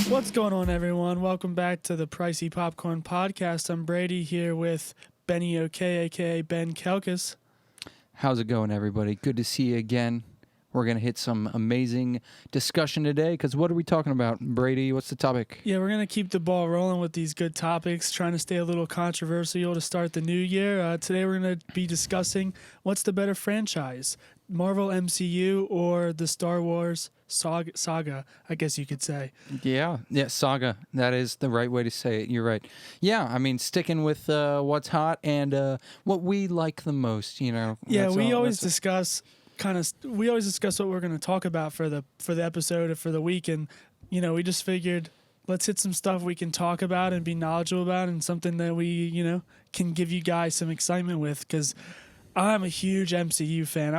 What's going on, everyone? Welcome back to the Pricey Popcorn podcast. I'm Brady here with Benny OK, aka Ben Kelkis. How's it going, everybody? Good to see you again. We're going to hit some amazing discussion today because what are we talking about? Brady, what's the topic? Yeah, we're going to keep the ball rolling with these good topics, trying to stay a little controversial to start the new year. Today we're going to be discussing what's the better franchise, Marvel MCU or the Star Wars saga, I guess you could say. Yeah, saga. That is the right way to say it. You're right. Yeah, I mean, sticking with what's hot and what we like the most, you know. Yeah, we always discuss what we're going to talk about for the episode or for the week, and you know, we just figured let's hit some stuff we can talk about and be knowledgeable about, and something that we, you know, can give you guys some excitement with, because I'm a huge MCU fan.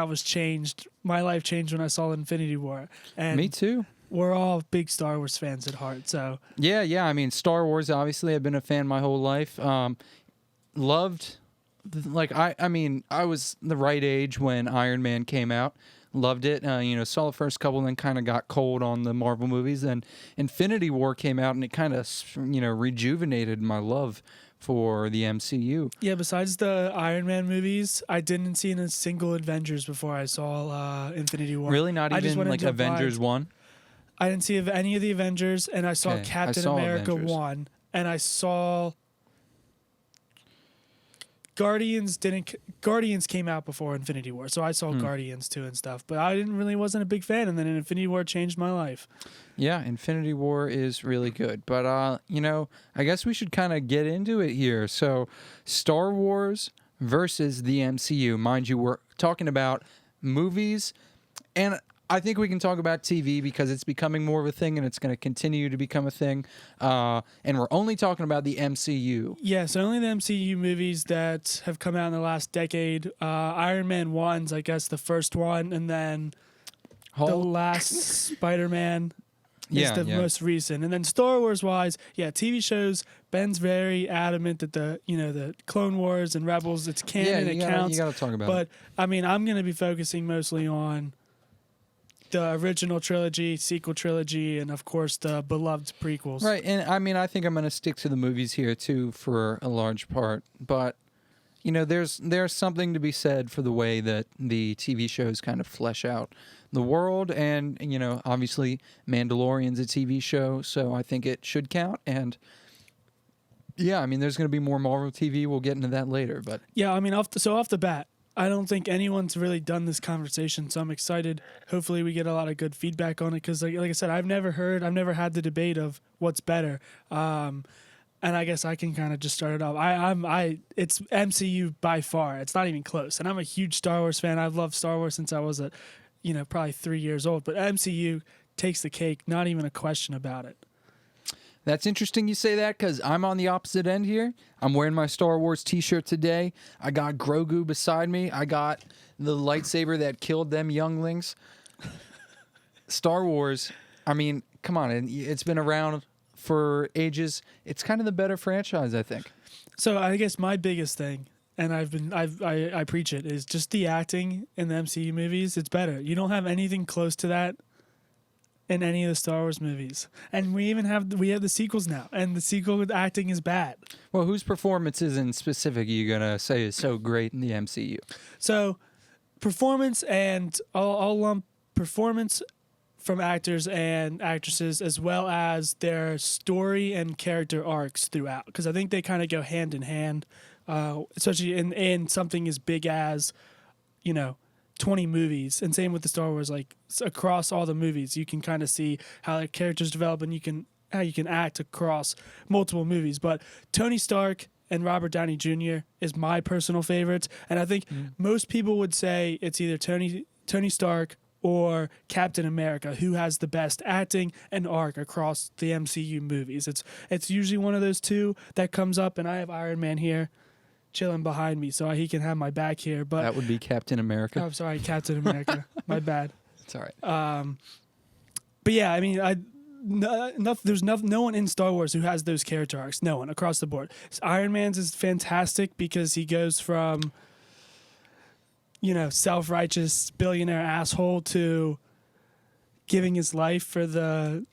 My life changed when I saw Infinity War. And me too. We're all big Star Wars fans at heart. So yeah. I mean, Star Wars. Obviously, I've been a fan my whole life. Loved, I was the right age when Iron Man came out. Loved it. Saw the first couple, and then kind of got cold on the Marvel movies. Then Infinity War came out, and it kind of rejuvenated my love for the MCU. Yeah, besides the Iron Man movies, I didn't see a single Avengers before I saw Infinity War. Really? Not even like Avengers 1? I didn't see any of the Avengers, and I saw Captain America Avengers. 1, and I saw Guardians came out before Infinity War, so I saw Guardians 2 and stuff, but I wasn't a big fan, and then Infinity War changed my life. Yeah, Infinity War is really good, but I guess we should kind of get into it here. So, Star Wars versus the MCU. Mind you, we're talking about movies, and I think we can talk about TV because it's becoming more of a thing, and it's going to continue to become a thing. And we're only talking about the MCU. Yeah, so only the MCU movies that have come out in the last decade. Iron Man 1's, I guess, the first one, and then the last Spider-Man is the most recent. And then Star Wars-wise, TV shows, Ben's very adamant that the Clone Wars and Rebels, it's canon, it counts. You got to talk about it. But, I mean, I'm going to be focusing mostly on the original trilogy, sequel trilogy, and of course the beloved prequels. Right, and I mean, I think I'm going to stick to the movies here too for a large part. But there's something to be said for the way that the TV shows kind of flesh out the world, and obviously Mandalorian's a TV show, so I think it should count. And yeah, I mean, there's going to be more Marvel TV. We'll get into that later, but yeah, I mean, off the bat, I don't think anyone's really done this conversation, so I'm excited. Hopefully we get a lot of good feedback on it, because like I said, I've never had the debate of what's better. And I guess I can kind of just start it off. It's MCU by far. It's not even close. And I'm a huge Star Wars fan. I've loved Star Wars since I was probably 3 years old. But MCU takes the cake, not even a question about it. That's interesting you say that, because I'm on the opposite end here. I'm wearing my Star Wars t-shirt today. I got Grogu beside me. I got the lightsaber that killed them younglings. Star Wars, I mean, come on. It's been around for ages. It's kind of the better franchise, I think. So I guess my biggest thing, and I preach it, is just the acting in the MCU movies. It's better. You don't have anything close to that in any of the Star Wars movies. And we have the sequels now, and the sequel acting is bad. Well, whose performances in specific are you going to say is so great in the MCU? So, performance, and I'll lump performance from actors and actresses, as well as their story and character arcs throughout, because I think they kind of go hand in hand, especially in something as big as, 20 movies, and same with the Star Wars. Like, across all the movies, you can kind of see how the characters develop, and how you can act across multiple movies. But Tony Stark and Robert Downey Jr. is my personal favorite, and I think most people would say it's either Tony Stark or Captain America who has the best acting and arc across the MCU movies. It's usually one of those two that comes up, and I have Iron Man here chilling behind me, so he can have my back here. But that would be Captain America. I'm sorry, Captain America. My bad. It's all right. But yeah, I mean, there's no one in Star Wars who has those character arcs. No one across the board. Iron Man's is fantastic because he goes from, self-righteous billionaire asshole to giving his life for the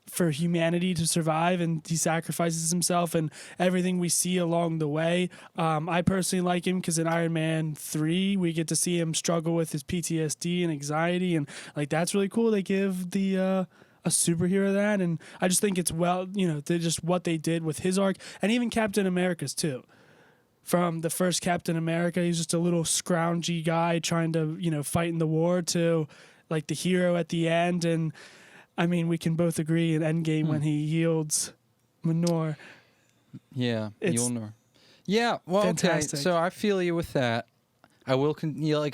for humanity to survive, and he sacrifices himself and everything we see along the way. I personally like him because in Iron Man 3 we get to see him struggle with his PTSD and anxiety, and like that's really cool. They give the a superhero that, and I just think it's they just what they did with his arc, and even Captain America's too. From the first Captain America, he's just a little scroungy guy trying to fight in the war, to like the hero at the end. And I mean, we can both agree in Endgame when he yields Mjolnir. Yeah, Mjolnir. Yeah, well, fantastic. Okay, so I feel you with that. I will,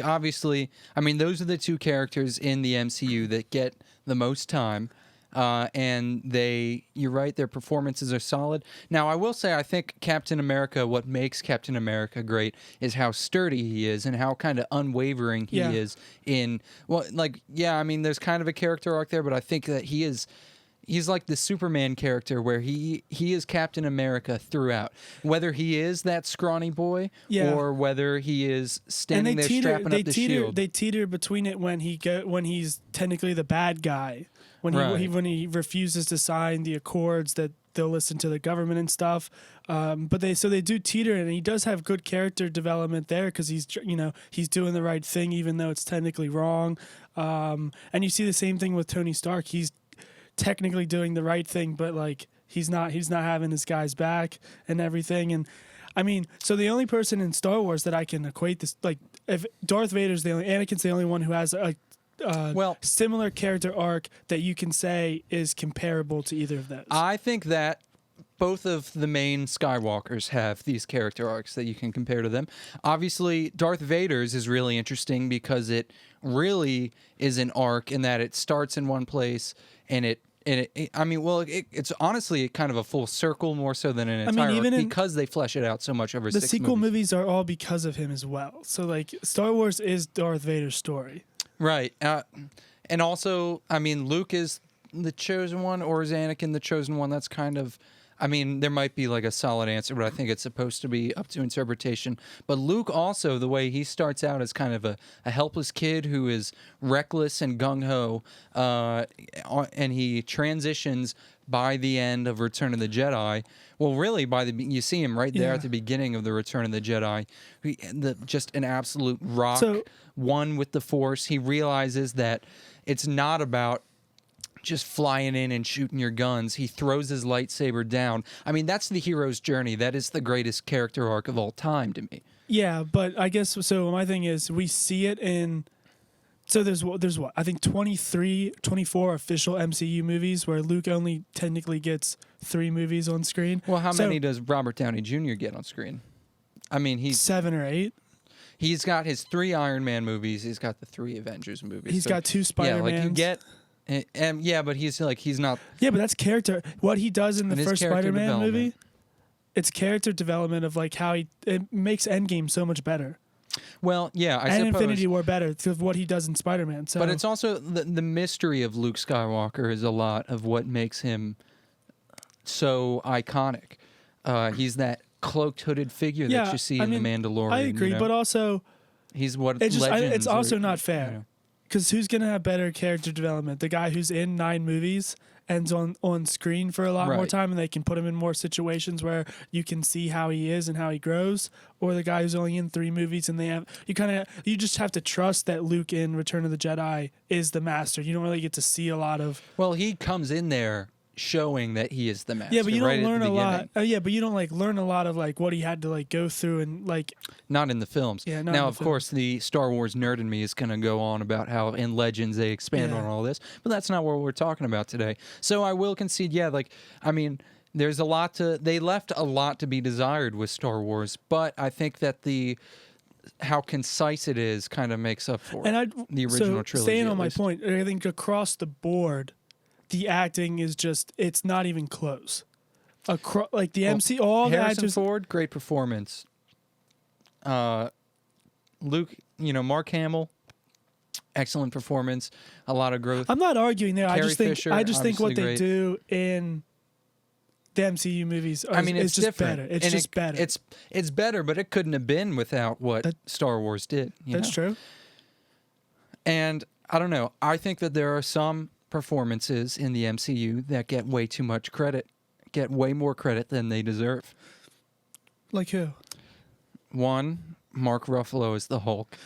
obviously, I mean, those are the two characters in the MCU that get the most time. And you're right, their performances are solid. Now, I will say, I think Captain America, what makes Captain America great is how sturdy he is and how kind of unwavering he is in, I mean, there's kind of a character arc there, but I think that he's like the Superman character where he is Captain America throughout. Whether he is that scrawny boy or whether he is standing there strapping up the shield. They teeter between it when he's technically the bad guy. When he refuses to sign the accords that they'll listen to the government and stuff, but they do teeter, and he does have good character development there because he's doing the right thing even though it's technically wrong, and you see the same thing with Tony Stark. He's technically doing the right thing, but like he's not having his guys back and everything. And I mean, so the only person in Star Wars that I can equate this, like if Anakin's the only one who has a similar character arc that you can say is comparable to either of those. I think that both of the main Skywalkers have these character arcs that you can compare to them. Obviously, Darth Vader's is really interesting because it really is an arc in that it starts in one place and it's honestly kind of a full circle more so than an entire arc because they flesh it out so much over 6 movies. The sequel movies are all because of him as well. So like Star Wars is Darth Vader's story. Right. And also, I mean, Luke is the chosen one, or is Anakin the chosen one? That's kind of, I mean, there might be like a solid answer, but I think it's supposed to be up to interpretation. But Luke also, the way he starts out as kind of a helpless kid who is reckless and gung-ho, and he transitions by the end of Return of the Jedi. Well, really, you see him right there at the beginning of the Return of the Jedi. Just an absolute rock, one with the Force. He realizes that it's not about just flying in and shooting your guns. He throws his lightsaber down. I mean, that's the hero's journey. That is the greatest character arc of all time to me. Yeah, but I guess so. My thing is, we see it in. So there's what I think 24 official MCU movies where Luke only technically gets 3 movies on screen. Well, how many does Robert Downey Jr. get on screen? I mean, he's 7 or 8. He's got his 3 Iron Man movies. He's got the 3 Avengers movies. He's got 2 Spider-Mans. Yeah, like you get. But he's not. Yeah, but that's character. What he does in the first Spider-Man movie, it's character development of like how it makes Endgame so much better. Well, yeah, I suppose. And Infinity War better because of what he does in Spider-Man. So. But it's also the mystery of Luke Skywalker is a lot of what makes him so iconic. He's that cloaked, hooded figure that you see in The Mandalorian. I agree, but also he's what it's also not fair. Because who's going to have better character development? The guy who's in 9 movies ends on screen for a lot more time, and they can put him in more situations where you can see how he is and how he grows, or the guy who's only in 3 movies and you just have to trust that Luke in Return of the Jedi is the master. You don't really get to see a lot of. Well, he comes in there showing that he is the master. Yeah, but you don't learn a lot. But you don't learn a lot of what he had to go through and Not in the films. Yeah, now of course the Star Wars nerd in me is going to go on about how in Legends they expand on all this, but that's not what we're talking about today. So I will concede, there's a lot they left a lot to be desired with Star Wars, but I think that how concise it is kind of makes up for the original trilogy. Staying on my point, I think across the board, the acting is it's not even close. The MC, all the Harrison actors. Ford, great performance. Luke, Mark Hamill, excellent performance. A lot of growth. I'm not arguing there. Carrie I just think what they great. do in the MCU movies it's just different. better. It's just better. It's better, but it couldn't have been without what Star Wars did. That's true. And I don't know. I think that there are some performances in the MCU that get way too much credit, get way more credit than they deserve. Like who? One, Mark Ruffalo is the Hulk.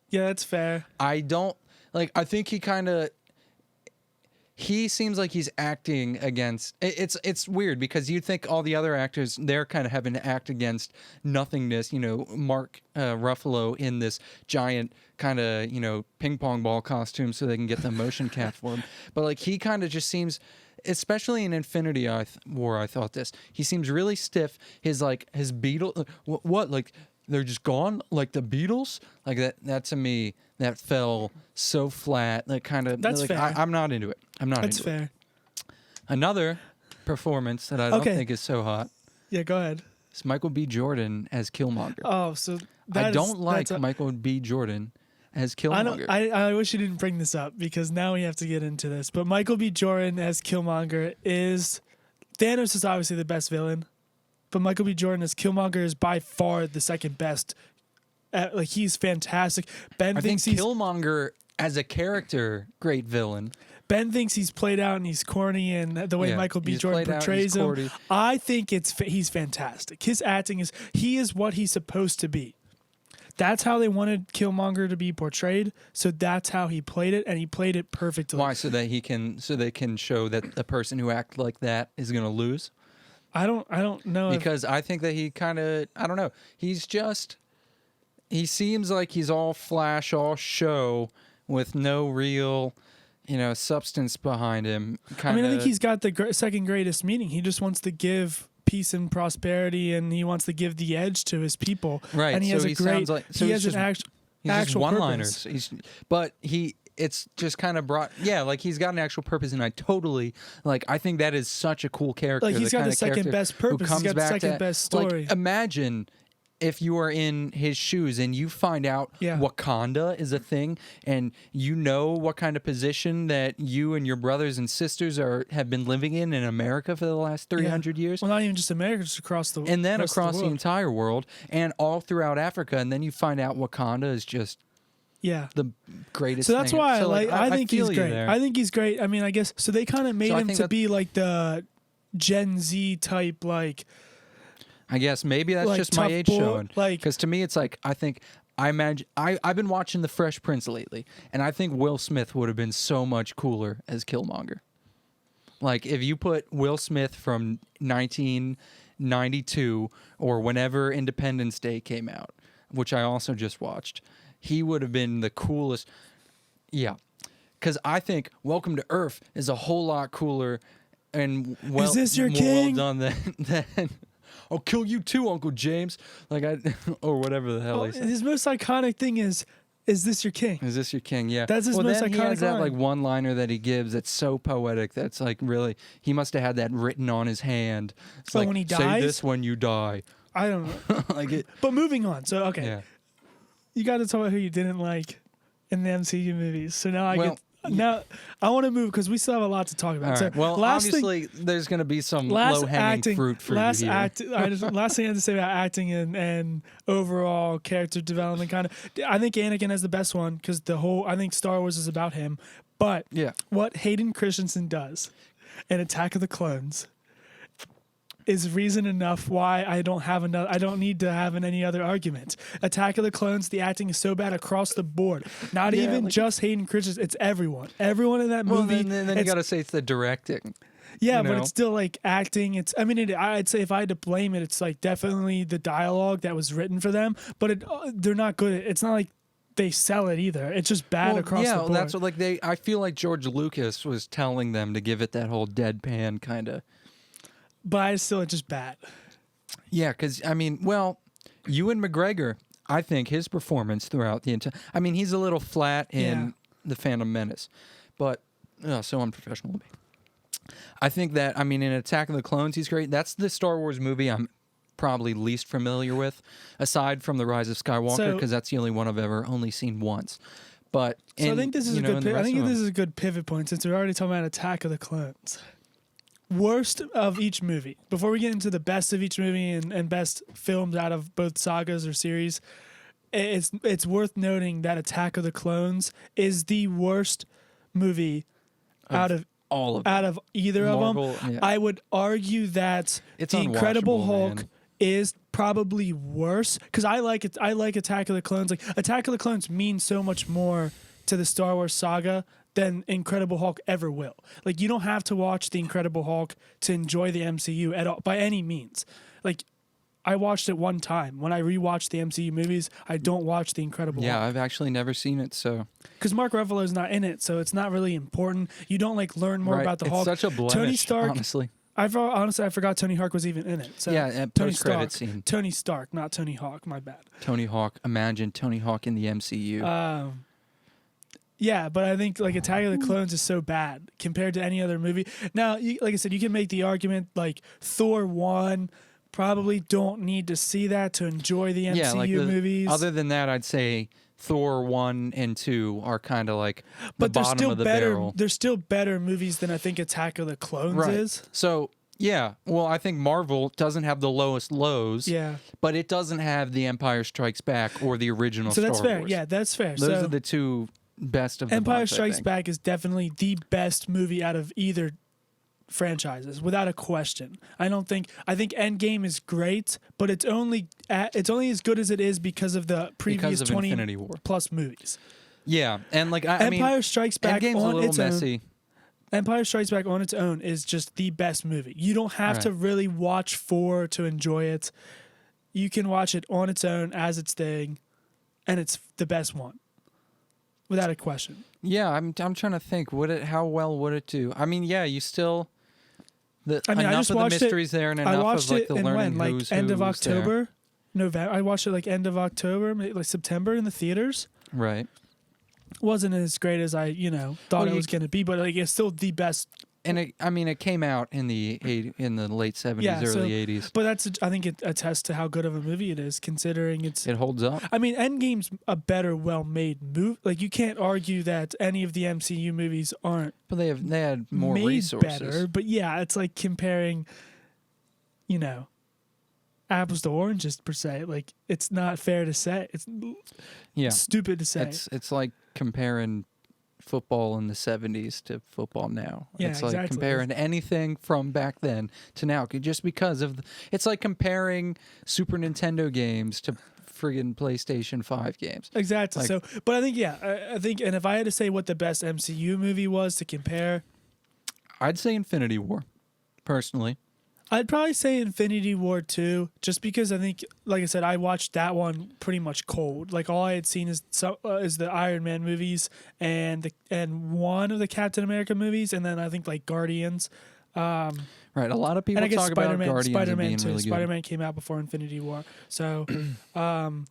Yeah, that's fair. I don't like. I think he seems like he's acting against. It's weird because you think all the other actors, they're kind of having to act against nothingness. You know, Mark Ruffalo in this giant kind of ping pong ball costume so they can get the motion cap for him. But like he kind of just seems, especially in Infinity War, I thought this. He seems really stiff. His Beatles. What like they're just gone like the Beatles. Like that to me. That fell so flat. That kind of. That's like, fair. I'm not into it. That's fair. It. Another performance that I don't think is so hot. Yeah, go ahead. It's Michael B. Jordan as Killmonger. Oh, so I don't like Michael B. Jordan as Killmonger. I wish you didn't bring this up because now we have to get into this. But Michael B. Jordan as Killmonger is Thanos is obviously the best villain, but Michael B. Jordan as Killmonger is by far the second best. Like he's fantastic. I think Killmonger as a character, great villain. Ben thinks he's played out and he's corny, and the way Michael B. Jordan portrays him, I think he's fantastic. His acting he is what he's supposed to be. That's how they wanted Killmonger to be portrayed, so that's how he played it, and he played it perfectly. Why? So they can show that the person who acts like that is going to lose. I don't know because I think that he kind of I don't know. He seems like he's all flash, all show, with no real, substance behind him. I think he's got the second greatest meaning. He just wants to give peace and prosperity, and he wants to give the edge to his people. Right. And he has actual one-liners. It's just kind of brought, like he's got an actual purpose, and I totally, I think that is such a cool character. Like he's got the second best purpose. He's got the second best story. Like, imagine if you are in his shoes and you find out Wakanda is a thing, and you know what kind of position that you and your brothers and sisters have been living in America for the last 300 years. Well, not even just America, just across the and then across the entire world, and all throughout Africa, and then you find out Wakanda is just the greatest. So that's thing. why I think he's great. There. I think he's great. I mean, I guess so. They kind of made him to be like the Gen Z type, like. I guess maybe that's just my age showing. Because to me, it's I imagine I've been watching The Fresh Prince lately, and I think Will Smith would have been so much cooler as Killmonger. Like if you put Will Smith from 1992 or whenever Independence Day came out, which I also just watched, he would have been the coolest. Yeah, because I think Welcome to Earth is a whole lot cooler and is this your more king? well done than I'll kill you too, Uncle James. Or whatever the hell he said. His most iconic thing is this your king? Is this your king? Yeah. That's his most iconic he has that line. one-liner that he gives that's so poetic. That's really, he must have had that written on his hand. It's when he dies? Say this when you die. I don't know. But moving on. So, okay. Yeah. You got to talk about who you didn't like in the MCU movies. So now Now I want to move because we still have a lot to talk about. All right. So well, obviously, there's going to be some low-hanging fruit for you here. Last thing I have to say about acting and overall character development, I think Anakin has the best one because I think Star Wars is about him. But what Hayden Christensen does in Attack of the Clones is reason enough why I don't need to have any other argument. Attack of the Clones, the acting is so bad across the board. Not even just Hayden Christensen, it's everyone. Everyone in that movie. Then you got to say it's the directing. Yeah, but it's still acting. I'd say if I had to blame it, it's definitely the dialogue that was written for them. But they're not good. It's not like they sell it either. It's just bad across the board. Yeah, that's what I feel like George Lucas was telling them to give it that whole deadpan kind of. But it's still just bad. Yeah, because, Ewan McGregor, I think his performance throughout the entire... he's a little flat in The Phantom Menace, but so unprofessional of me. I think that, in Attack of the Clones, he's great. That's the Star Wars movie I'm probably least familiar with, aside from The Rise of Skywalker, because that's the only one I've ever only seen once. But I think this is a good pivot point since we're already talking about Attack of the Clones. Worst of each movie. Before we get into the best of each movie and best films out of both sagas or series, it's worth noting that Attack of the Clones is the worst movie out of all of out of either Marvel, of them. yeah. I would argue that It's the Incredible unwatchable, Hulk man. is probably worse because I like it. I like Attack of the Clones. Like Attack of the Clones means so much more to the Star Wars saga than Incredible Hulk ever will. Like you don't have to watch the Incredible Hulk to enjoy the MCU at all by any means. Like I watched it one time. When I rewatch the MCU movies, I don't watch the Incredible Yeah, Hulk I've actually never seen it, so because Mark Ruffalo's not in it, so it's not really important. You don't like learn more right. about the It's Hulk. such a blemish, Tony Stark. honestly. Honestly, I forgot Tony Hawk was even in it. So Yeah, and Tony post-credit Stark. scene. Tony Stark, not Tony Hawk. My bad. Tony Hawk. Imagine Tony Hawk in the MCU. Yeah, but I think like Attack of the Clones is so bad compared to any other movie. Now, like I said, you can make the argument like Thor 1, probably don't need to see that to enjoy the MCU yeah, like movies. Other than that, I'd say Thor 1 and 2 are kind of like but the there's bottom still of the better. barrel. There's still better movies than I think Attack of the Clones Right. is. So, yeah, well, I think Marvel doesn't have the lowest lows, Yeah. but it doesn't have The Empire Strikes Back or the original So that's Star fair. Wars. Yeah, that's fair. Those so are the two best of the Empire bunch, I Strikes think. Back is definitely the best movie out of either franchises, without a question. I think Endgame is great, but it's only as good as it is because of the previous Because of 20 Infinity War. plus movies. Yeah, and like I mean, Empire Strikes Back Endgame's a on little its messy. own. Empire Strikes Back on its own is just the best movie. You don't have to Right. really watch 4 to enjoy it. You can watch it on its own as its thing, and it's the best one, without a question. Yeah, I'm trying to think. How well would it do? I mean, yeah, you still. I mean, I enough just of the watched it. mysteries there, and I enough watched of like it the in learning when, like who's end of who's there. October, November. I watched it like end of October, maybe like September in the theaters. Right. Wasn't as great as I thought Well, it was going to be, but like it's still the best. And it came out in the late 70s, Yeah, so- early 80s. But I think it attests to how good of a movie it is, considering it's. It holds up. I mean, Endgame's a better, well-made movie. Like you can't argue that any of the MCU movies aren't But they had more made resources. better. But yeah, it's like comparing, apples to oranges per se. Like it's not fair to say. It's Yeah. stupid to say. It's like comparing football in the 70s to football now. Yeah, it's like exactly. comparing anything from back then to now just because of it's like comparing Super Nintendo games to friggin' PlayStation 5 games. Exactly. Like- So, but I think, I think, and if I had to say what the best MCU movie was to compare, I'd say Infinity War, personally. I'd probably say Infinity War 2, just because I think, like I said, I watched that one pretty much cold. Like all I had seen is the Iron Man movies and one of the Captain America movies, and then I think like Guardians. Right. A lot of people And I guess talk about Spider-Man, Guardians Spider-Man being too. really good. Spider-Man came out before Infinity War, so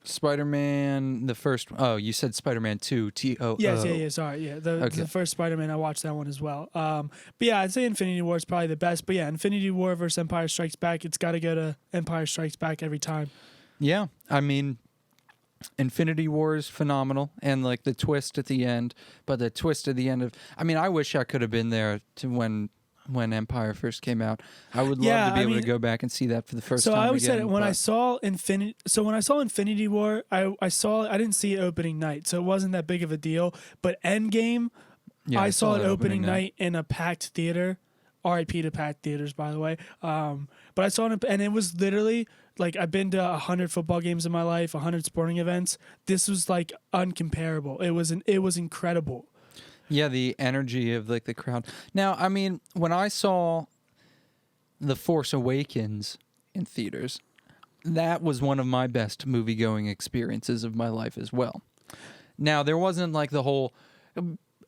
Spider-Man, the first. Oh, you said Spider-Man 2. TOO. yeah. Sorry, yeah. Okay. The first Spider-Man, I watched that one as well. But yeah, I'd say Infinity War is probably the best. But yeah, Infinity War versus Empire Strikes Back, it's got to go to Empire Strikes Back every time. Yeah, I mean, Infinity War is phenomenal, and like the twist at the end. But the twist at the end of, I mean, I wish I could have been there to when Empire first came out. I would love Yeah, to be I able mean, to go back and see that for the first So time. I always said again, it when I but- saw Infinity. So when I saw Infinity War, I saw. I didn't see it opening night, so it wasn't that big of a deal. But Endgame, Yeah, I saw it that opening night in a packed theater. R.I.P. to packed theaters, by the way. But I saw it, and it was literally like I've been to 100 football games in my life, 100 sporting events. This was like uncomparable. It was incredible. Yeah, the energy of like the crowd. Now, I mean, when I saw The Force Awakens in theaters, that was one of my best movie-going experiences of my life as well. Now, there wasn't like the whole.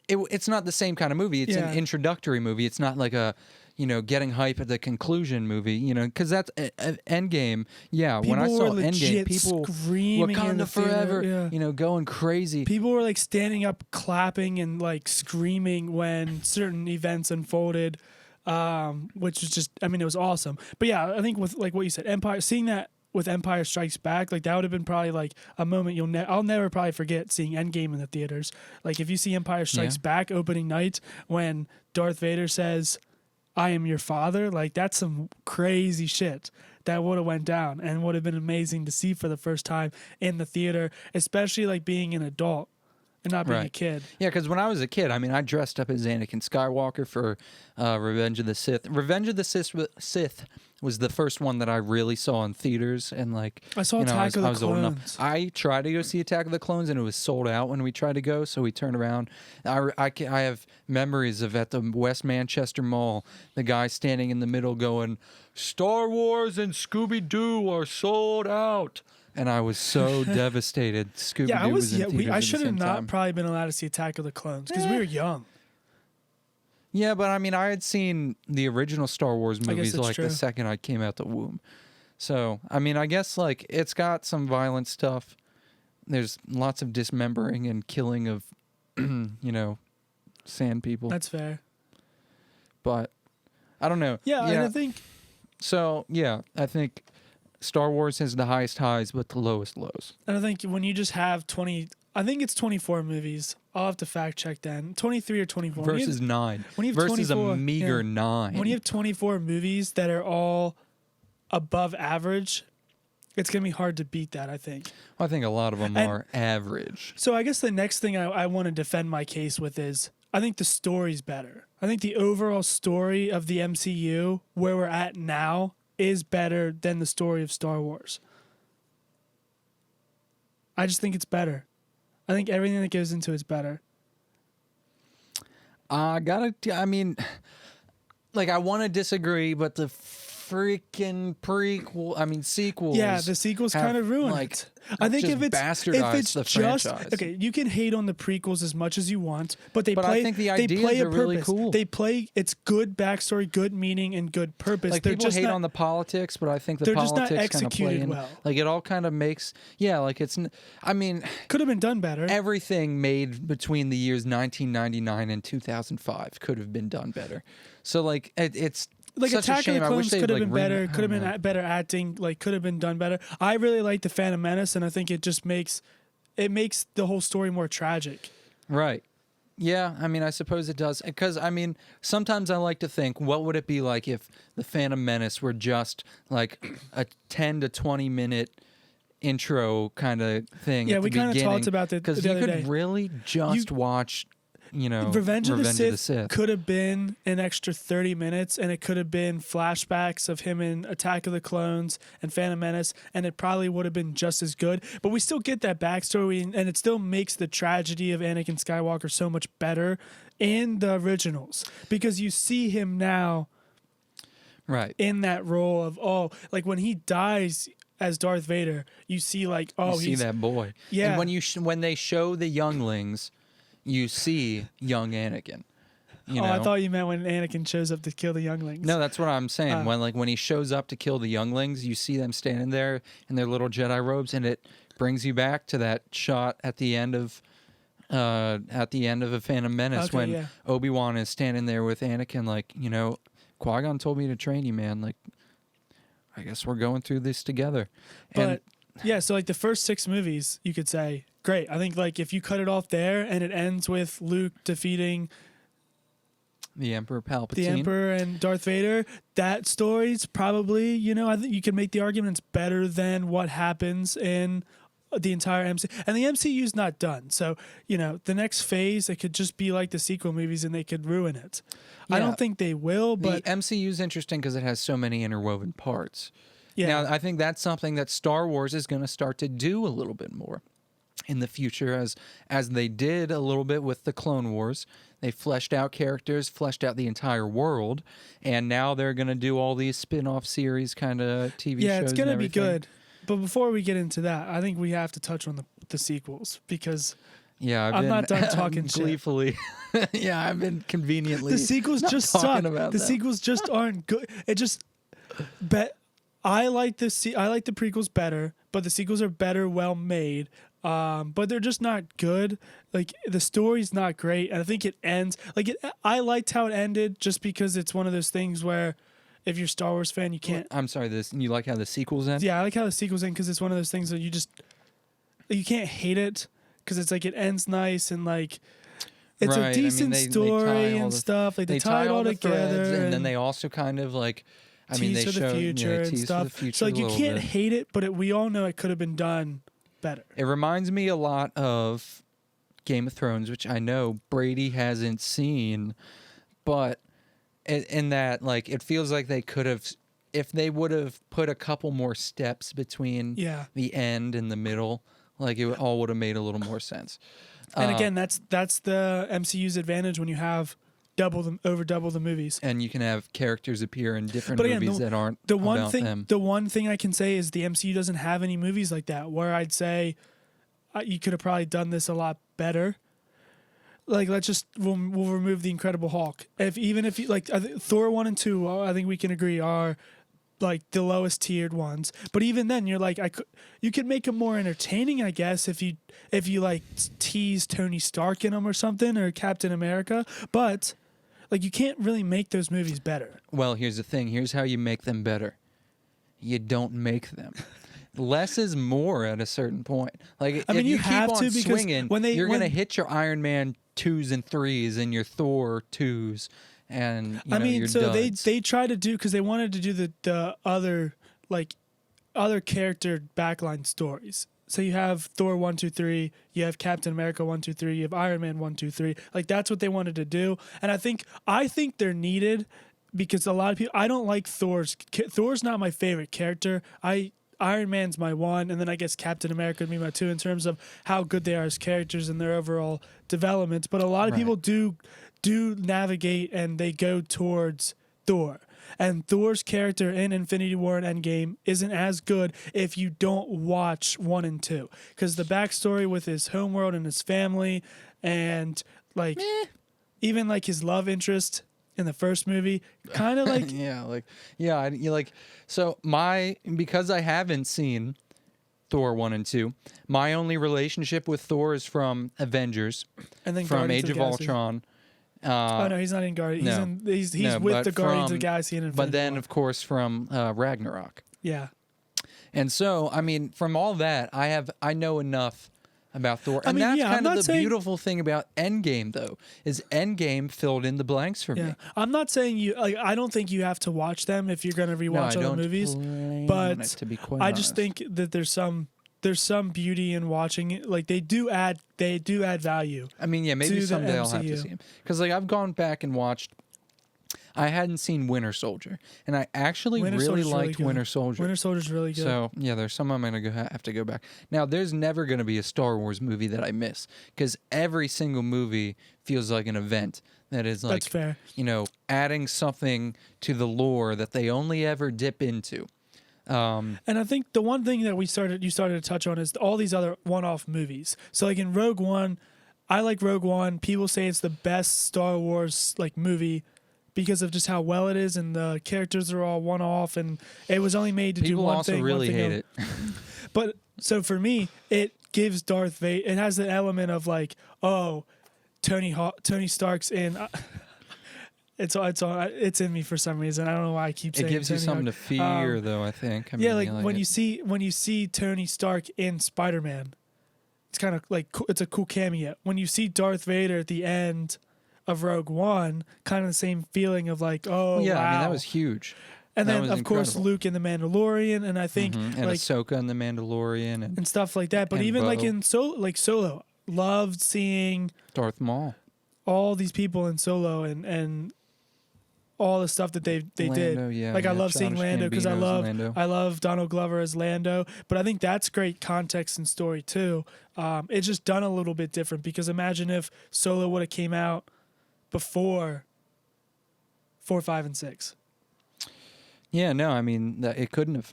It's not the same kind of movie. It's Yeah. an introductory movie. It's not like a, getting hype at the conclusion movie. Because that's Endgame. Yeah, when I People saw were Endgame, legit people screaming in Wakanda the theater, forever. yeah. Going crazy. People were like standing up, clapping, and like screaming when certain events unfolded, which was just, I mean, it was awesome. But yeah, I think with like what you said, seeing that with Empire Strikes Back, like that would have been probably like a moment I'll never probably forget seeing Endgame in the theaters. Like if you see Empire Strikes Back opening night when Darth Vader says, "I am your father," like that's some crazy shit that would have went down and would have been amazing to see for the first time in the theater, especially like being an adult. and not being a Right. kid. Yeah, because when I was a kid, I mean, I dressed up as Anakin Skywalker for Revenge of the Sith. Revenge of the Sith was the first one that I really saw in theaters, and like I saw you know, Attack of the I was old enough. Clones. I tried to go see Attack of the Clones, and it was sold out when we tried to go. So we turned around. I have memories of at the West Manchester Mall, the guy standing in the middle going, "Star Wars and Scooby Doo are sold out." And I was so devastated. Scooby Doo Yeah, I was. in Yeah, theaters I at the should have same not time. probably been allowed to see Attack of the Clones because we were young. Yeah, but I mean, I had seen the original Star Wars movies that's like true. the second I came out the womb. So, I mean, I guess like it's got some violent stuff. There's lots of dismembering and killing of, sand people. That's fair. But I don't know. Yeah, and I think So, yeah, I think Star Wars has the highest highs but the lowest lows. when you just have 20, I think it's 24 movies. I'll have to fact check then. 23 or 24 Versus 9. when you have Versus 24, a meager yeah. 9. When you have 24 movies that are all above average, it's gonna be hard to beat that. I think. I think a lot of them are average. So I guess the next thing I want to defend my case with is I think the story's better. I think the overall story of the MCU, where we're at now, is better than the story of Star Wars. I just think it's better. I think everything that goes into it's better. I mean, like, I want to disagree, but the freaking sequels. Yeah, the sequels have, kind of ruined like, it. I think just if it's bastardized the just franchise. okay, you can hate on the prequels as much as you want, but But I think the they ideas play a are really purpose. cool. They play it's good backstory, good meaning, and good purpose. Like, They're people just hate not, on the politics, but I think the they're just politics not kind of play executed in. well. Like, it all kind of makes, like, I mean, could have been done better. everything made between the years 1999 and 2005 could have been done better. So, like, it's like such a Attack of shame. the I wish Clones they'd could have like been better. I Could have don't been know. better acting. Like could have been done better. I really like the Phantom Menace, and I think it just makes the whole story more tragic. Right. Yeah, I mean, I suppose it does. Because, I mean, sometimes I like to think, what would it be like if the Phantom Menace were just like a 10 to 20 minute intro kind of thing? Yeah, at we the kind of beginning? talked about that Because the you other could day. really just watch, Revenge of the Sith could have been an extra 30 minutes, and it could have been flashbacks of him in Attack of the Clones and Phantom Menace, and it probably would have been just as good. But we still get that backstory, and it still makes the tragedy of Anakin Skywalker so much better in the originals because you see him now Right. in that role of like when he dies as Darth Vader, you see like You see he's that boy. Yeah. And when they show the younglings, you see young Anakin. You know? I thought you meant when Anakin shows up to kill the younglings. No, that's what I'm saying. When he shows up to kill the younglings, you see them standing there in their little Jedi robes, and it brings you back to that shot at the end of A Phantom Menace Okay, when yeah. Obi-Wan is standing there with Anakin, like, Qui-Gon told me to train you, man. Like, I guess we're going through this together. But yeah, so like the first 6 movies, you could say, great. I think like if you cut it off there and it ends with Luke defeating the Emperor Palpatine. the Emperor and Darth Vader, that story's probably, I think you can make the argument it's better than what happens in the entire MCU. And the MCU's not done. So, the next phase, it could just be like the sequel movies and they could ruin it. I Yeah. don't think they will, but the MCU's interesting because it has so many interwoven parts. yeah. Now, I think that's something that Star Wars is going to start to do a little bit more in the future, as they did a little bit with the Clone Wars. They fleshed out characters, fleshed out the entire world, and now they're going to do all these spin-off series kind of TV shows. Yeah, it's going to and be everything. good. But before we get into that, I think we have to touch on the sequels because Yeah, I'm not done talking shit. gleefully. Yeah, I've been conveniently. the sequels not just talking suck. about The them. sequels just aren't good. It just I like the prequels better, but the sequels are better, well made. But they're just not good. Like the story's not great, and I think it ends I liked how it ended just because it's one of those things where if you're a Star Wars fan, you can't. I'm sorry. You like how the sequels end? Yeah, I like how the sequels end because it's one of those things that you can't hate it because it's like it ends nice and like it's Right. I a mean, decent they tie story all and the- stuff. Like they tie tie it all the threads, together, and then they also kind of like. I mean, tease they for show the future and tease for stuff. the future So like a you little can't bit. hate it, but we all know it could have been done better. It reminds me a lot of Game of Thrones, which I know Brady hasn't seen, but in that, like, it feels like they could have, if they would have put a couple more steps between Yeah. the end and the middle, like it all would have made a little more sense. And again, that's the MCU's advantage when you have over double the movies. And you can have characters appear in different But again, movies that aren't the one about thing them. the one thing I can say is the MCU doesn't have any movies like that where I'd say you could have probably done this a lot better. Like, we'll remove the Incredible Hulk. If you like Thor 1 and 2, I think we can agree are like the lowest tiered ones. But even then, you're like, you could make them more entertaining, I guess, if you like tease Tony Stark in them or something, or Captain America. But like, you can't really make those movies better. Well, here's the thing. Here's how you make them better. You don't make them. Less is more at a certain point. Like, I mean, if you you keep have on to, because swinging, you're going to hit your Iron Man 2s and 3s and your Thor 2s, and your so duds. they tried to do, because they wanted to do the other character backline stories. So you have Thor 1, 2, 3, you have Captain America 1, 2, 3, you have Iron Man 1, 2, 3. Like, that's what they wanted to do, and I think they're needed, because a lot of people, I don't like Thor's not my favorite character. Iron Man's my one, and then I guess Captain America would be my two in terms of how good they are as characters and their overall development. But a lot of people do navigate and they go towards Thor. And Thor's character in Infinity War and Endgame isn't as good if you don't watch 1 and 2. Because the backstory with his homeworld and his family, and like even like his love interest in the first movie, kind of like so because I haven't seen Thor 1 and 2, my only relationship with Thor is from Avengers, and then from Guardians Age of Galaxy. Ultron. Oh no, he's not in Guardians. No. He's No, with but the Guardians of the from- Galaxy and Infinity But then, War. of course, from Ragnarok. Yeah. And so, I mean, from all that, I know enough about Thor. And I mean, that's yeah, I'm kind of not the saying- beautiful thing about Endgame, though, is Endgame filled in the blanks for me. Yeah. I'm not saying I don't think you have to watch them if you're going to No, rewatch I all don't the movies. plan But on it, to be quite I just honest. think that there's some beauty in watching it. Like, they do add value. I mean, yeah, maybe to the someday I'll have to MCU. see him. Because, like, I've gone back and watched. I hadn't seen Winter Soldier, and I actually Winter really Soldier's really liked good. Winter Soldier. Winter Soldier's really good. So yeah, there's some I'm gonna have to go back. Now, there's never gonna be a Star Wars movie that I miss, because every single movie feels like an event that is like, That's fair. adding something to the lore that they only ever dip into. And I think the one thing that you started to touch on is all these other one-off movies. So like in Rogue One, I like Rogue One. People say it's the best Star Wars like movie because of just how well it is, and the characters are all one-off, and it was only made to do People one also thing. really one thing hate it. But so for me, it gives Darth Vader. It has the element of like, oh, Tony Stark's in. It's in me for some reason. I don't know why I keep saying It gives you Tony something to Hawk. fear, though. I think. I Yeah, mean, like when you see Tony Stark in Spider-Man, it's kind of like it's a cool cameo. When you see Darth Vader at the end of Rogue One, kind of the same feeling of like, oh, yeah, wow. I mean that was huge. And that then was of course incredible. Luke in the Mandalorian, and I think And like Ahsoka and the Mandalorian and stuff like that. But and even like Bo. in Solo, loved seeing Darth Maul. all these people in Solo and all the stuff that they did. Lando, yeah, like I yeah, love seeing Childish Lando because Gambino's Lando. I love Donald Glover as Lando. But I think that's great context and story too. It's just done a little bit different, because imagine if Solo would have came out before 4, 5, and 6. Yeah, no, I mean it couldn't have.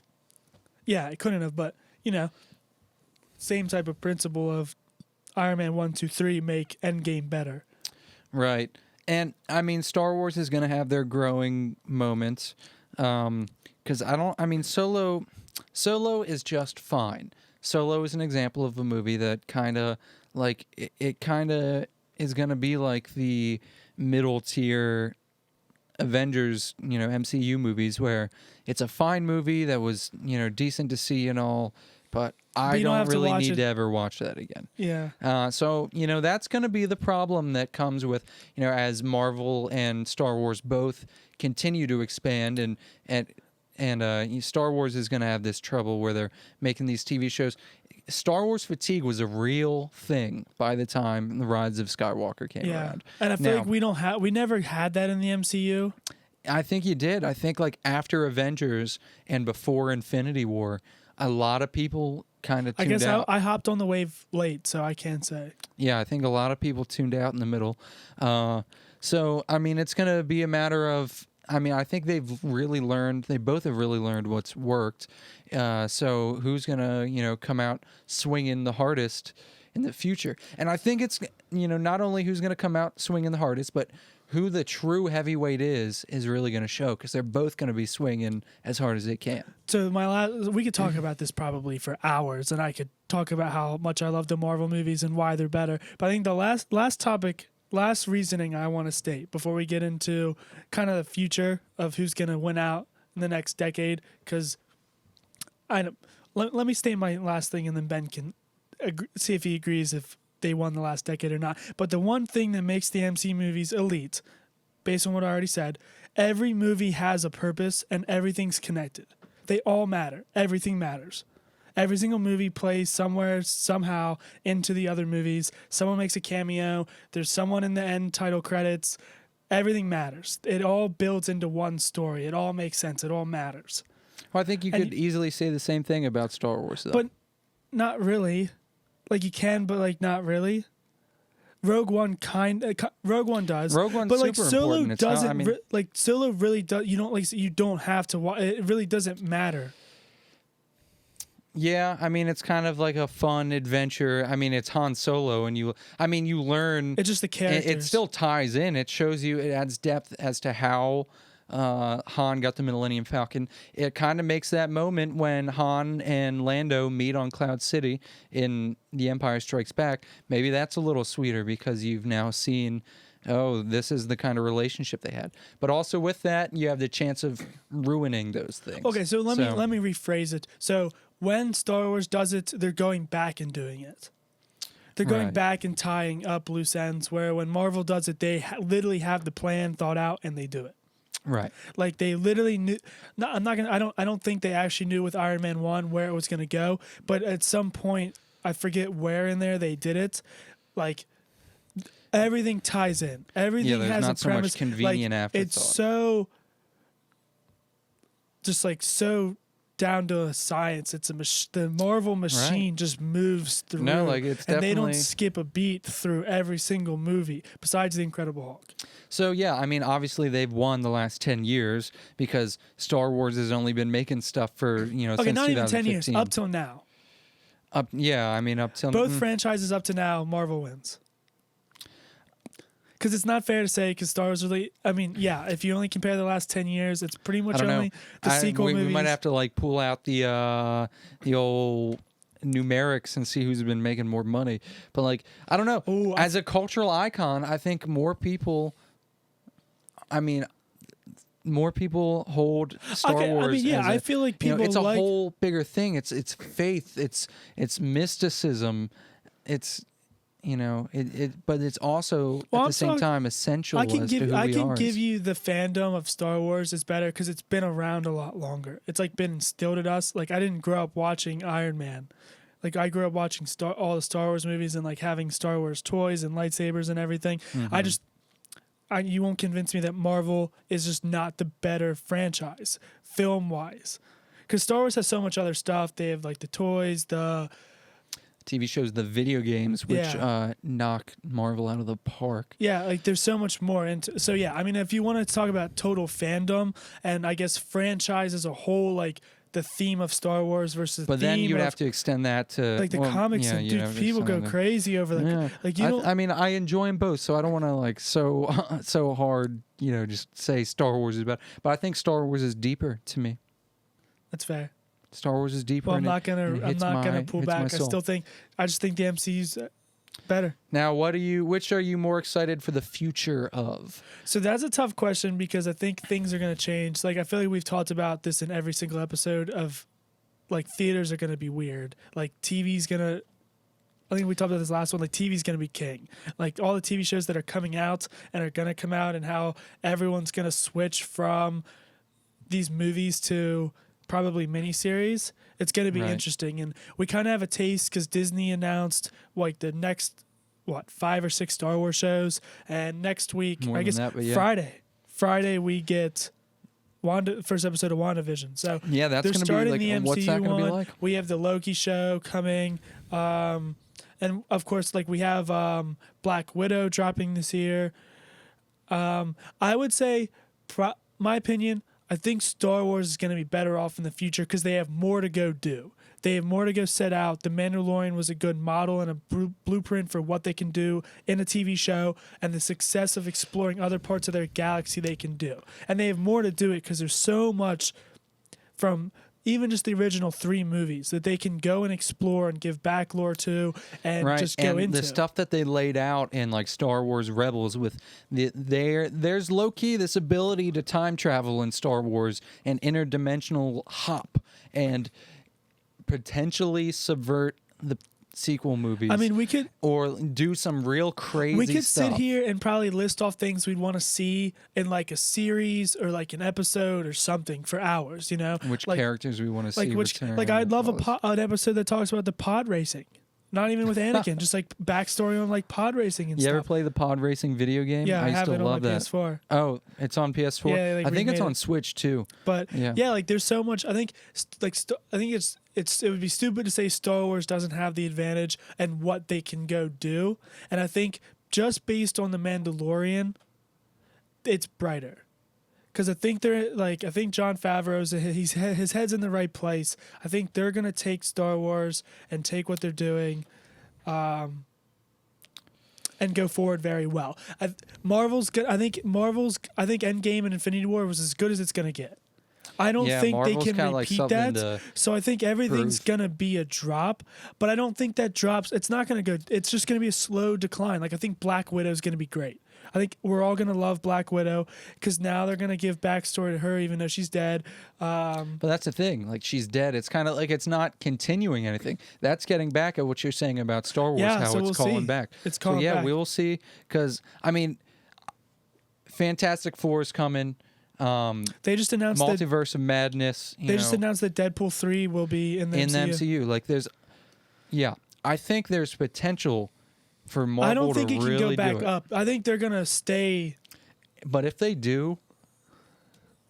Yeah, it couldn't have, but same type of principle of Iron Man 1, 2, 3 make Endgame better. Right. And I mean, Star Wars is going to have their growing moments. Because Solo is just fine. Solo is an example of a movie that kind of like it kind of is going to be like the middle tier Avengers, MCU movies, where it's a fine movie that was, decent to see and all, but I you don't don't have to really watch need it. to ever watch that again. Yeah. So, that's going to be the problem that comes with, as Marvel and Star Wars both continue to expand, and Star Wars is going to have this trouble where they're making these TV shows. Star Wars fatigue was a real thing by the time the Rise of Skywalker came around. And I feel like we never had that in the MCU. I think you did. I think like after Avengers and before Infinity War, a lot of people kind of tuned out. I hopped on the wave late, so I can't say. Yeah, I think a lot of people tuned out in the middle. So, I mean, it's going to be a matter of, I mean, I think they both have really learned what's worked. So who's going to, come out swinging the hardest in the future? And I think it's, not only who's going to come out swinging the hardest, but who the true heavyweight is really going to show, because they're both going to be swinging as hard as they can. So we could talk about this probably for hours, and I could talk about how much I love the Marvel movies and why they're better. But I think the last reasoning I want to state before we get into kind of the future of who's going to win out in the next decade, because let me state my last thing, and then Ben can see if he agrees if they won the last decade or not. But the one thing that makes the MC movies elite, based on what I already said, every movie has a purpose and everything's connected. They all matter. Everything matters. Every single movie plays somewhere, somehow, into the other movies. Someone makes a cameo. There's someone in the end title credits. Everything matters. It all builds into one story. It all makes sense. It all matters. Well, I think you could easily say the same thing about Star Wars, though. But not really. Like, you can, but like not really. Rogue One does. Rogue One's but like super Solo important. doesn't. Like Solo really does. You don't have to watch. It really doesn't matter. Yeah, I mean, it's kind of like a fun adventure. I mean, it's Han Solo, and you learn. It's just the characters. It still ties in. It shows you. It adds depth as to how Han got the Millennium Falcon. It kind of makes that moment when Han and Lando meet on Cloud City in The Empire Strikes Back. Maybe that's a little sweeter because you've now seen, oh, this is the kind of relationship they had. But also with that, you have the chance of ruining those things. Okay, so let me rephrase it. So when Star Wars does it, they're going back and doing it. They're going back and tying up loose ends, where when Marvel does it, they literally have the plan thought out and they do it. Right. Like they literally knew. No, I don't think they actually knew with Iron Man 1 where it was going to go, but at some point, I forget where in there they did it. Like everything ties in. Everything has not a premise. so much convenient afterthought. It's so just like so down to a science. It's the Marvel machine just moves through. No, like it's and definitely, they don't skip a beat through every single movie besides the Incredible Hulk. So yeah, I mean, obviously they've won the last 10 years because Star Wars has only been making stuff for since not even 10 years, 2015. up till now. Up till Both franchises up to now, Marvel wins. Because it's not fair to say, because Star Wars really, if you only compare the last 10 years, it's pretty much only the sequel movies. We might have to like pull out the old numerics and see who's been making more money. But like, I don't know. Ooh, as a cultural icon, I think more people hold Star Wars. I feel like people it's a whole bigger thing. It's faith. It's mysticism. It's but it's also at the same time essential. I can give you the fandom of Star Wars is better because it's been around a lot longer. It's like been instilled in us. Like I didn't grow up watching Iron Man. Like I grew up watching all the Star Wars movies and like having Star Wars toys and lightsabers and everything. Mm-hmm. You won't convince me that Marvel is just not the better franchise film wise, because Star Wars has so much other stuff. They have like the toys, the TV shows, the video games, which knock Marvel out of the park. Yeah, like there's so much more into. So yeah, I mean, if you want to talk about total fandom and I guess franchise as a whole, like the theme of Star Wars versus. But then you'd have to extend that to like the comics. And, dude, people go crazy over like you. I mean, I enjoy them both, so I don't want to like so hard, just say Star Wars is better. But I think Star Wars is deeper to me. That's fair. Star Wars is deeper. Well, I'm not gonna pull back. I just think the MCU's better. Now, which are you more excited for the future of? So that's a tough question because I think things are gonna change. Like I feel like we've talked about this in every single episode of, like theaters are gonna be weird. Like TV's gonna. I think we talked about this last one. Like TV's gonna be king. Like all the TV shows that are coming out and are gonna come out, and how everyone's gonna switch from these movies to probably miniseries. It's going to be Right. interesting, and we kind of have a taste because Disney announced like the next 5 or 6 Star Wars shows, and next week More I than guess that, but yeah. Friday we get first episode of WandaVision. So Yeah, that's they're going to be starting like, the MCU what's that going to be one. like? We have the Loki show coming, and of course, like we have Black Widow dropping this year. I would say, my opinion, I think Star Wars is going to be better off in the future because they have more to go do. They have more to go set out. The Mandalorian was a good model and a blueprint for what they can do in a TV show and the success of exploring other parts of their galaxy they can do. And they have more to do it because there's so much from even just the original 3 movies that they can go and explore and give back lore to and Right, just go and into. the stuff that they laid out in like Star Wars Rebels with there's low key this ability to time travel in Star Wars and interdimensional hop and potentially subvert the sequel movies. I mean, we could or do some real crazy stuff. sit here and probably list off things we'd want to see in like a series or like an episode or something for hours, you know? Which like, characters we want to see return. like I'd love Oh, an episode that talks about the pod racing. Not even with Anakin, just like backstory on like pod racing and you stuff. ever play the pod racing video game? Yeah, I used have to it on love my that. PS4. Oh, it's on PS4. Yeah, like, I think it's remade on it. Switch too. But Yeah. yeah, like there's so much. I think I think it would be stupid to say Star Wars doesn't have the advantage and what they can go do. And I think just based on the Mandalorian, it's brighter. Because I think I think Jon Favreau's his head's in the right place. I think they're gonna take Star Wars and take what they're doing, and go forward very well. Marvel's good. I think Endgame and Infinity War was as good as it's gonna get. I don't Yeah, think Marvel's they can kinda like repeat something that. to So I think everything's prove. gonna be a drop, but I don't think that drops. It's not gonna go. It's just gonna be a slow decline. Like I think Black Widow is gonna be great. I think we're all gonna love Black Widow because now they're gonna give backstory to her, even though she's dead. But that's the thing. Like she's dead. It's kind of like it's not continuing anything. That's getting back at what you're saying about Star Wars. Yeah, how so it's we'll calling see. back. It's calling yeah, back. we will see. Because I mean, Fantastic Four is coming. They just announced that Multiverse of Madness. they just announced that Deadpool 3 will be in the in MCU. the MCU. Like I think there's potential for Marvel I don't think to it can really go back do it. up. I think they're gonna stay. But if they do,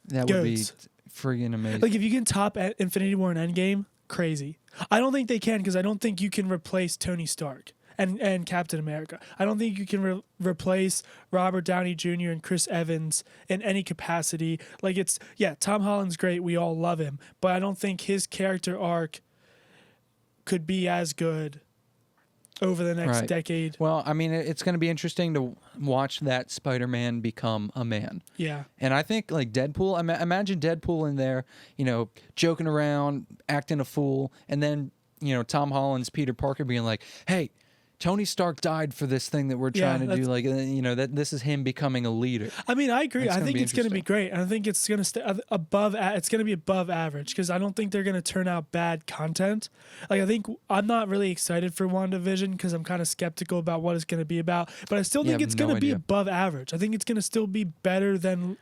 that would be Goats. friggin' amazing. Like if you can top Infinity War and Endgame, crazy. I don't think they can because I don't think you can replace Tony Stark and Captain America. I don't think you can replace Robert Downey Jr. and Chris Evans in any capacity. Like Tom Holland's great. We all love him, but I don't think his character arc could be as good over the next Right. decade. Well, I mean, it's going to be interesting to watch that Spider-Man become a man. Yeah. And I think like Deadpool, imagine Deadpool in there, joking around, acting a fool, and then, Tom Holland's Peter Parker being like, "Hey, Tony Stark died for this thing that we're trying to do." Like, that this is him becoming a leader. I mean, I agree. That's I gonna think be it's going to be interesting. great. I think it's going to stay above. It's going to be above average because I don't think they're going to turn out bad content. Like I think I'm not really excited for WandaVision because I'm kind of skeptical about what it's going to be about. But I still Yeah, think I it's have going no to be idea. above average. I think it's going to still be better than.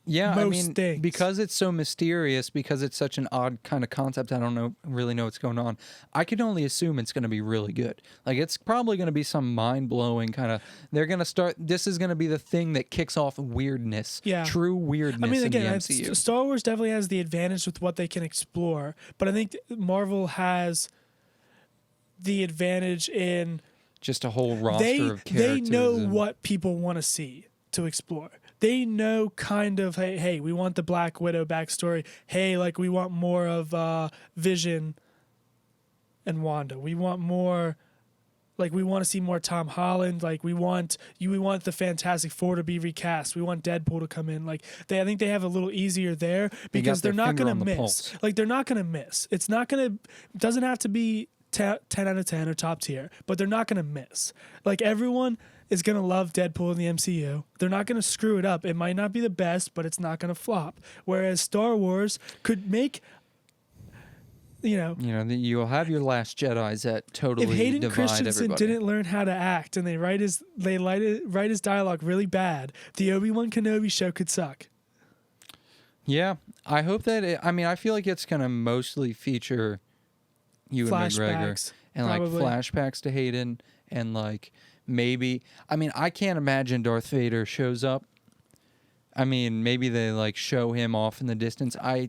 Yeah, most things. because it's so mysterious, because it's such an odd kind of concept, I don't really know what's going on. I can only assume it's going to be really good. Like it's probably going to be some mind-blowing kind of. They're going to start. This is going to be the thing that kicks off weirdness. Yeah. True weirdness. I mean, in again, the MCU. Star Wars definitely has the advantage with what they can explore, but I think Marvel has the advantage in Just a whole roster they of characters. know and- what people want to see to explore. They know kind of hey, we want the Black Widow backstory. Hey, like we want more of Vision and Wanda. We want more. Like we want to see more Tom Holland. Like we want the Fantastic Four to be recast. We want Deadpool to come in. Like I think they have a little easier there because their they're not finger going on to the miss. pulse. Like they're not going to miss. It's not going to. Doesn't have to be 10 out of 10 or top tier, but they're not going to miss. Like everyone is going to love Deadpool in the MCU. They're not going to screw it up. It might not be the best, but it's not going to flop. Whereas Star Wars could make, you'll have your Last Jedi's that totally if Hayden divide Christensen everybody. didn't learn how to act and they write his dialogue really bad, the Obi-Wan Kenobi show could suck. Yeah, I hope that. I feel like it's gonna mostly feature Ewan McGregor Flashbacks, and like probably. flashbacks to Hayden and like maybe. I can't imagine Darth Vader shows up. Maybe they like show him off in the distance. I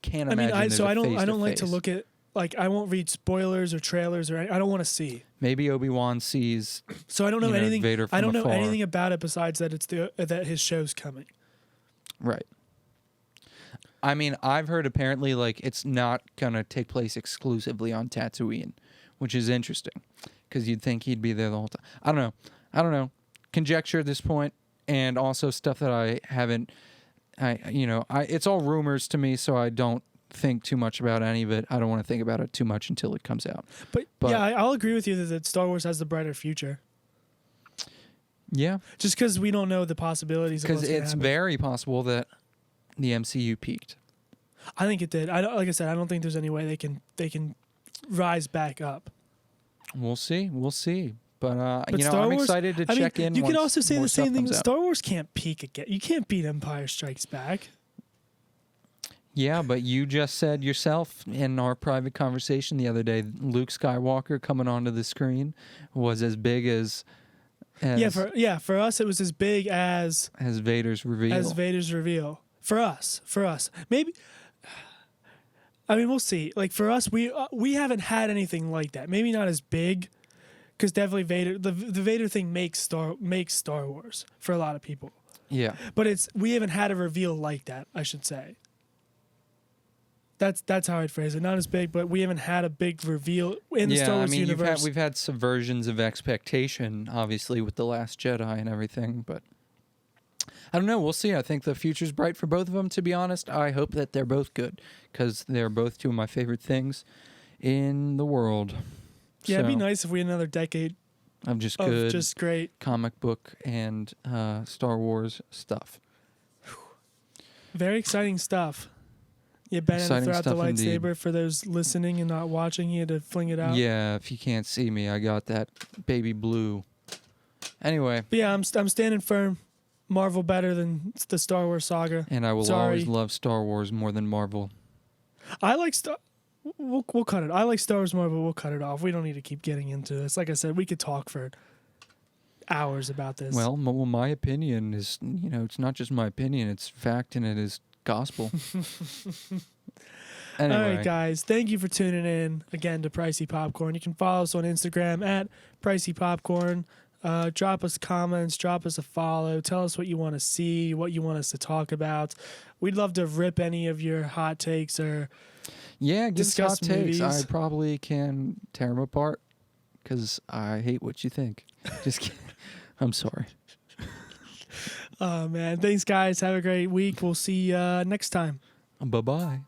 can't imagine. There's I a don't like to face-to-face. look at, like, I won't read spoilers or trailers I don't want to see. Maybe Obi-Wan sees. So I don't know anything. Vader from I don't know afar. anything about it besides that that his show's coming. Right. I've heard apparently like it's not gonna take place exclusively on Tatooine, which is interesting, because you'd think he'd be there the whole time. I don't know. Conjecture at this point, and also stuff that I haven't. It's all rumors to me, so I don't think too much about any of it. I don't want to think about it too much until it comes out. But yeah, I'll agree with you that Star Wars has the brighter future. Yeah, Just because we don't know the possibilities. because it's very possible that the MCU peaked. I think it did. Like I said, I don't think there's any way they can rise back up. We'll see. But Star I'm Wars, excited to check in. You could once also say more the same stuff thing. comes out. Star Wars can't peak again. You can't beat Empire Strikes Back. Yeah, but you just said yourself in our private conversation the other day, Luke Skywalker coming onto the screen was as big as for us it was as big as Vader's reveal. For us, maybe. We'll see. Like for us, we haven't had anything like that. Maybe not as big, because definitely Vader. The Vader thing makes Star Wars for a lot of people. Yeah, But we haven't had a reveal like that, I should say. That's how I'd phrase it. Not as big, but we haven't had a big reveal in the Star Wars universe. we've had subversions of expectation, obviously, with The Last Jedi and everything, but I don't know. We'll see. I think the future's bright for both of them, to be honest. I hope that they're both good, because they're both two of my favorite things in the world. Yeah, it'd be nice if we had another decade of just of good just great. comic book and Star Wars stuff. Very exciting stuff. Yeah, Ben had to Exciting throw out the stuff lightsaber indeed. for those listening and not watching. He had to fling it out. Yeah, if you can't see me, I got that baby blue. Anyway, But yeah, I'm standing firm. Marvel better than the Star Wars saga. and I will always love Star Wars more than Marvel. I like Star. We'll cut it. I like Star Wars more, but we'll cut it off. We don't need to keep getting into this. Like I said, we could talk for hours about this. Well, my opinion is, it's not just my opinion, it's fact and it is gospel. Anyway. All right, guys. Thank you for tuning in again to Pricey Popcorn. You can follow us on Instagram at Pricey Popcorn. Drop us comments, drop us a follow. Tell us what you want to see, what you want us to talk about. We'd love to rip any of your hot takes or Yeah, give us discuss hot takes. movies. I probably can tear them apart because I hate what you think. Just kidding. I'm sorry. Oh, man. Thanks, guys. Have a great week. We'll see you next time. Bye-bye.